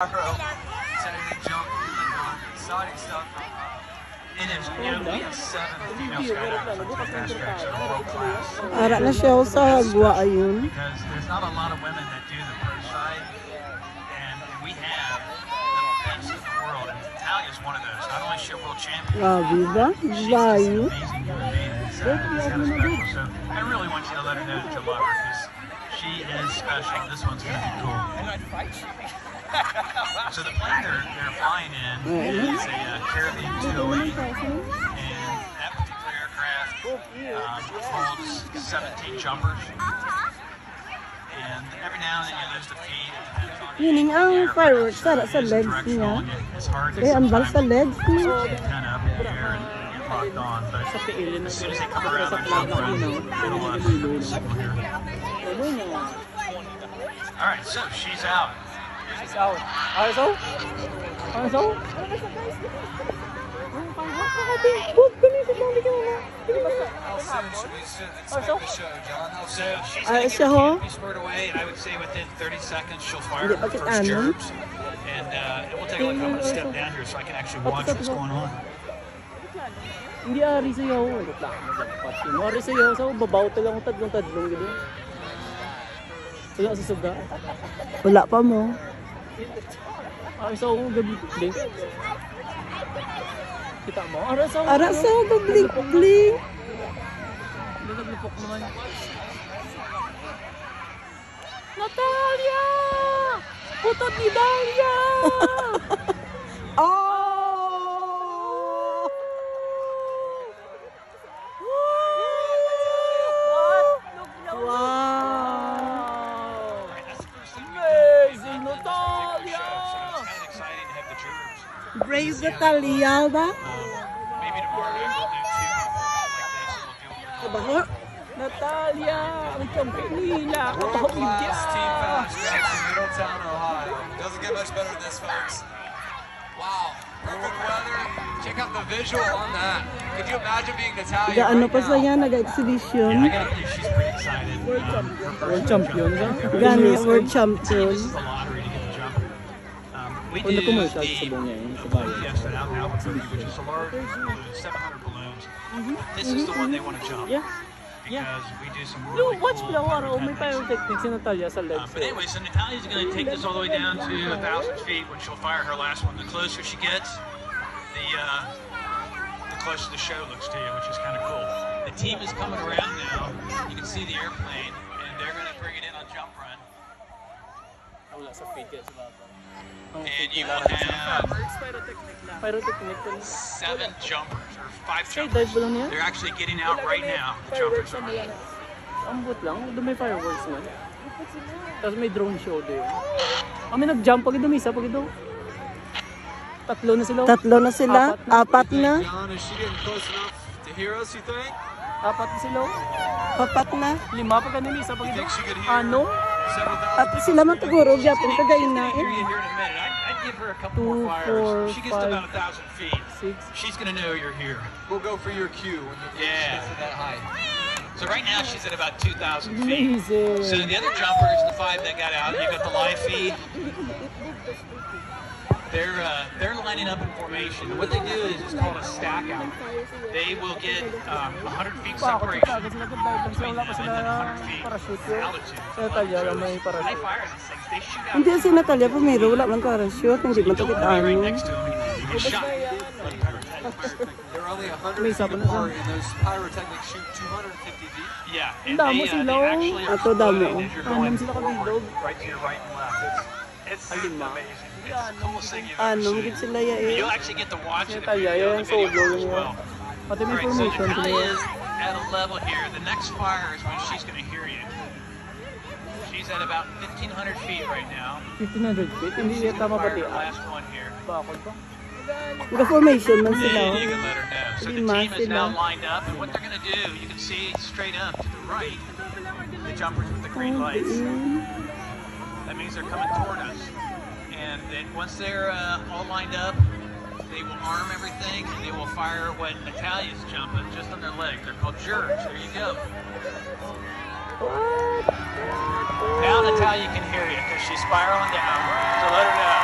Saturday jump, exciting stuff. It is, you know, we have 7 female skydivers on fast tracks that are world class. Ara na siya sa agwa ayun. Because there's not a lot of women that do the pro side, and we have the best in the world, and Natalia's one of those. Not only is she a world champion, Grabe ba? she's Bayo. just an amazing human being. It's kind of special. So I really want you to let her know that you love her, because she is special. This one's going to be cool. So the plane they're flying in is a Caribbean 208, and that particular aircraft holds 17 jumpers. And every now and then you lose the feed. It depends on Yun ang fireworks sa legs niya. Eh, ang bal sa legs niya. Antenna up in the air and get locked on. But as soon as they come around the jump run, it'll signal here. All right, so she's out. She's out. Also? Also? She's going to be spurred away, and I would say within 30 seconds she'll fire her first gerbs. And we'll take a look. I'm going to step down here so I can actually watch what's going on. Hindi ari sayaw. Ari sayaw sa babaw talang tadlong gid. Wala sa suga. Wala pa mo. Ari sa gabi blink. Kita mo? Ara sa blink. Naglipok naman. Natalia! Putot ni Dalia! Oh! Brave Natalia ba? Maybe tomorrow we'll do 2 like this, and we'll do Natalia! Ang champion nila! World-class team fast tracks in Middletown, Ohio. Doesn't get much better than this, folks. Wow, perfect weather. Check out the visual on that. Could you imagine being Natalia Gaano right pa sa now? yan, nag-exhibition. I gotta believe she's pretty excited. World champion ba? Gani, world champion. This is the lottery to get the jumper. We do Kung the na-commercial sa buong niya yun, sa bayan. yes, out in Albuquerque, which is a large balloon, 700 balloons. This is the one they want to jump. Yeah. Because we do some Yung really watch cool lang araw, may pyrotechnics. pyrotechnics si Natalia sa legs. But anyway, so Natalia's going to take this all the way down to 1,000 feet when she'll fire her last one. The closer she gets, the closer the show looks to you, which is kind of cool. The team is coming around now. You can see the airplane, and they're going to bring it in on jump run. Wala sa fake sa baba. And you will have Pyrotechnic. 7 jumpers, or 5 Skydive jumpers. ba lang yan? They're actually getting out right now. The jumpers are. Ambot lang, doon may fireworks man. Tapos may drone show din. Kami nag-jump pag doon, isa pag doon. Tatlo na sila. Apat na. John, is she getting close enough to hear us, you think? Apat na sila. Papat na. 5 pag ganun, isa pag doon. She could hear Ano? several thousand. At sila man siguro, gyapon tagayin na. Hear you here in a minute. I'd give her a couple more 2, fires. 4, She gets to 5, about 1,000 feet. 6. She's gonna know you're here. We'll go for your cue when you Yeah. get to that height. So right now she's at about 2,000 feet. Amazing. So the other jumpers, the 5 that got out, you got the live feed. They're lining up in formation. What they do is it's called a stack out. They will get 100 feet separation between them and then 100 feet altitude. Sa Natalia lang may They parachute. fire these things. They shoot out. Hindi si Natalia Pumiro, wala man parachute, hindi man Don't takit be right ano. next to him. You get shot. They're only 100 May feet isa pa na sa- apart, and those pyrotechnics shoot 250 feet. Yeah, Ang and damo they sila. actually are Ato damo. exploding as you're going Anam sila kabilog. right to your right and left. It's Alima. amazing. It's the coolest thing you've ever Ano, seen. gid sila ya You'll eh. actually get to watch it if Natalia, you do yung the video solo as niya. well. Pati may Alright, so formation sila. Natalia's at a level here. The next fire is when she's going to hear you. She's at about 1,500 feet right now. 1,500 feet. Hindi niya tama Fire pati. her last one here. Bakod pa. Naka-formation man sila. And you can let her know. So the Lima team is now sila. lined up, and what they're going to do, you can see straight up to the right, the jumpers with the green lights. That means they're coming toward us. And then once they're all lined up, they will arm everything, and they will fire what Natalia's jumping just on their leg. They're called jerks. There you go. Now Natalia can hear you because she's spiraling down, so let her know.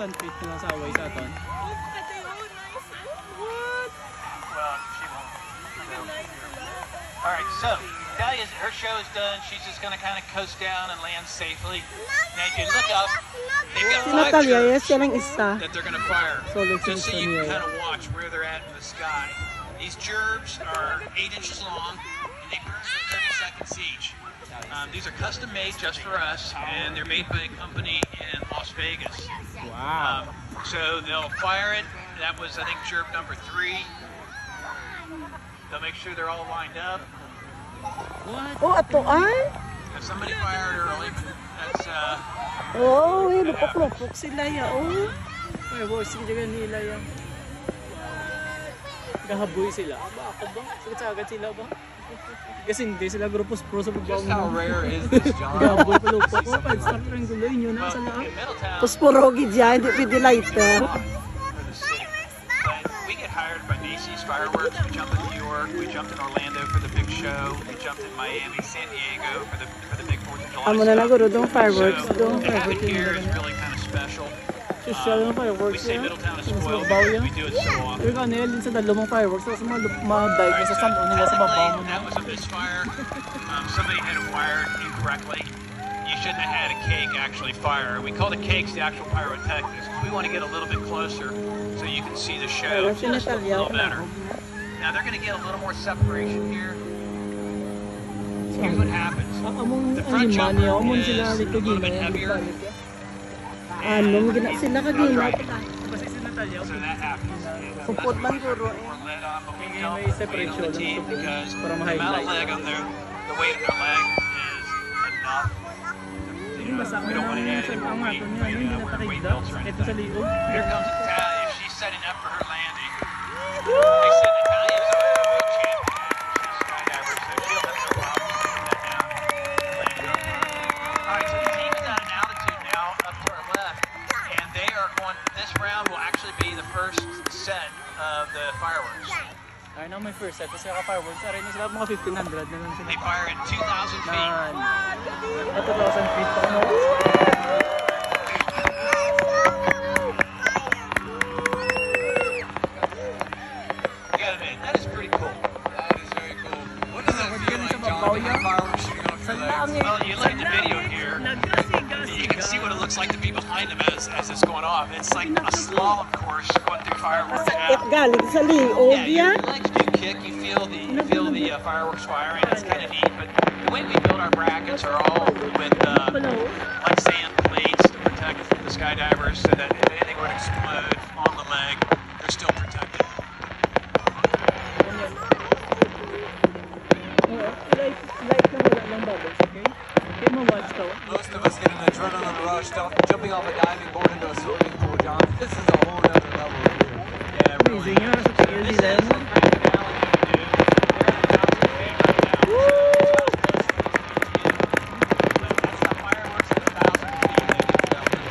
2,000 feet na sa away sa aton. Well, she won't. All right, so Dahlia, her show is done. She's just going to kind of coast down and land safely. Now you can look up. They've got Si 5 Natalia, yes, gerbs siya lang isa. that they're going to fire, So, let's just so see you can here. kind of watch where they're at in the sky. These gerbs are 8 inches long, and they burn for 30 seconds each. These are custom made just for us, and they're made by a company in Las Vegas. Wow. So they'll fire it. That was, I think, gerb number 3. They'll make sure they're all lined up. Oh, atoan? If somebody fired early, that's Oh, yun, napapropok sila ya. Oh. Fireworks, sige dyan nila yan. Gahaboy sila. Ba, ako ba? Sagad sila ba? Kasi hindi sila grupos pro sa Just pagbaong how na. rare is this, John? Gahaboy pa lupa ko. Pag-start rin gulo yun na sa well, lahat. in Middletown. Pusporogi dyan, hindi pwede lighter. For the city. But we get hired by Macy's Fireworks. We jumped in New York. We jumped in Orlando for the big show. We jumped in Miami, San Diego for the big 4th of July. Amo na naguro dong So fireworks dong. to have it here is really kind of special. Social na We fireworks say yan. Middletown is Mas spoiled mabaw because yan. we do it so often. Yung ano yan, din sa dalawang fireworks. Tapos ma-dive na sa sampo nila sa babaw mo na. That was a misfire. Somebody had it wired incorrectly. You shouldn't have had a cake actually fire. We call the cakes the actual pyrotechnics. We want to get a little bit closer so you can see the show Ayun, si just a Natalia. little better. Now they're going to get a little more separation here. Here's what happens. Among The front animan jumper niya, among is sila a dito little bit gina. heavier. Anong gina sila kagina. Kasi si Natalia, So that happens. Supot man guro. We're led on, but we May don't separation wait on the ng team support because para the amount of ma-highlight. leg on the weight of their leg is enough. Yung basa We don't want to add sa any more pangat weight, niya, hindi weight natakigda. belts or Sakit na sa anything. liog. Here comes Natalia. She's setting up for her landing. They said Natalia's a world champion. She's a skydiver, so she'll have no problem putting that down and landing on her. All right, so the team's at an altitude now up to our left, and they are going. This round will actually be the first set of the fireworks. Ay na may first set. Kasi ka-fireworks. Aray na sila mga 1,500 na lang sila. They fire at 2,000 feet. Yan. At 2,000 feet pa. Ano? I gotta admit, that is pretty cool. That is very cool. What does that feel like, John, to have fireworks shooting off your legs? Well, you look at the video here, you can see what it looks like to be behind them as it's going off. It's like a slalom course going through fireworks. Sakit galing sa liog Yeah, your yan. legs do kick. You feel the fireworks firing. It's kind of neat. But the way we build our brackets are all with like sand plates to protect the skydivers, so that if anything were to explode on the leg, they're still protected. Light na wala lang bubbles, okay? Okay, ma-watch ka. Most of us get an adrenaline rush jumping off a diving board into a swimming pool, John. This is a whole other level here. Yeah, it really Amazing, is. yeah. Sa tingin This nila, is no? the finale we do. They're at 1,000 feet right now. That's the fireworks at 1,000 feet, ladies and gentlemen.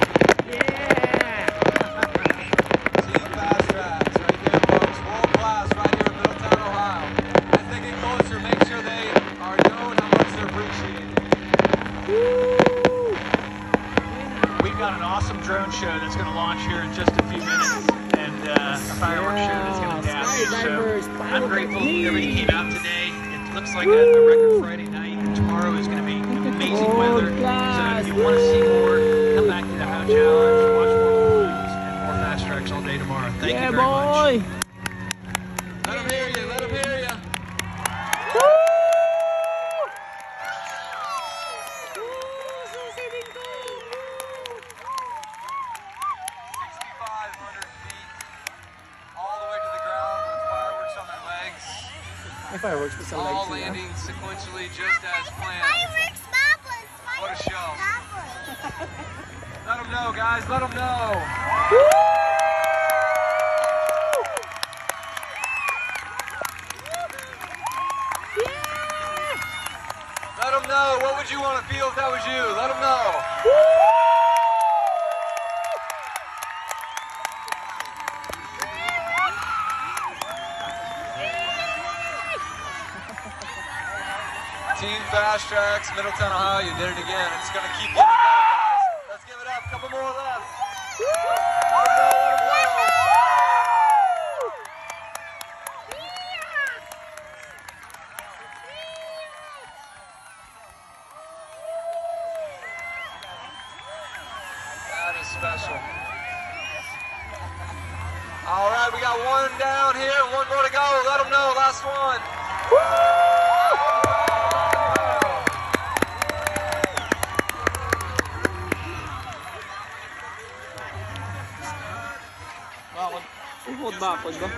Team Fast Tracks right here, folks. World class right here in Middletown, Ohio. As they get closer, make sure they are known how much they're appreciated. We've got an awesome drone show that's going to launch here in just a few minutes, and a fireworks show that's going to happen. Skydivers, So I'm grateful everybody came out today. It looks like a record Friday night. Tomorrow is going to be amazing weather. So if you want to see more, come back to the How Challenge, watch more lines, and more Fast Tracks all day tomorrow. Thank Yeah, you very much. boy! Let them hear you, let them hear you. All the way to the ground with fireworks on their legs. May fireworks pa sa All legs nila. landing sequentially just as planned. Fireworks, bubbles, What a show. bubbles. Let them know, guys. Let them know. Let them know. What would you want to feel if that was you? Let them know. Team Fast Tracks, Middletown, Ohio, you did it again. It's going to keep getting better, guys. Let's give it up. Couple more left. right, we got one down here, one more to go. Let them know, last one. Bakod ba?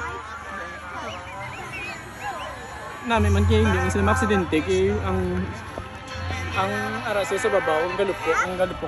Namin man kayo hindi sila ma-aksidente kay ang arase sa babaw, ang galup ko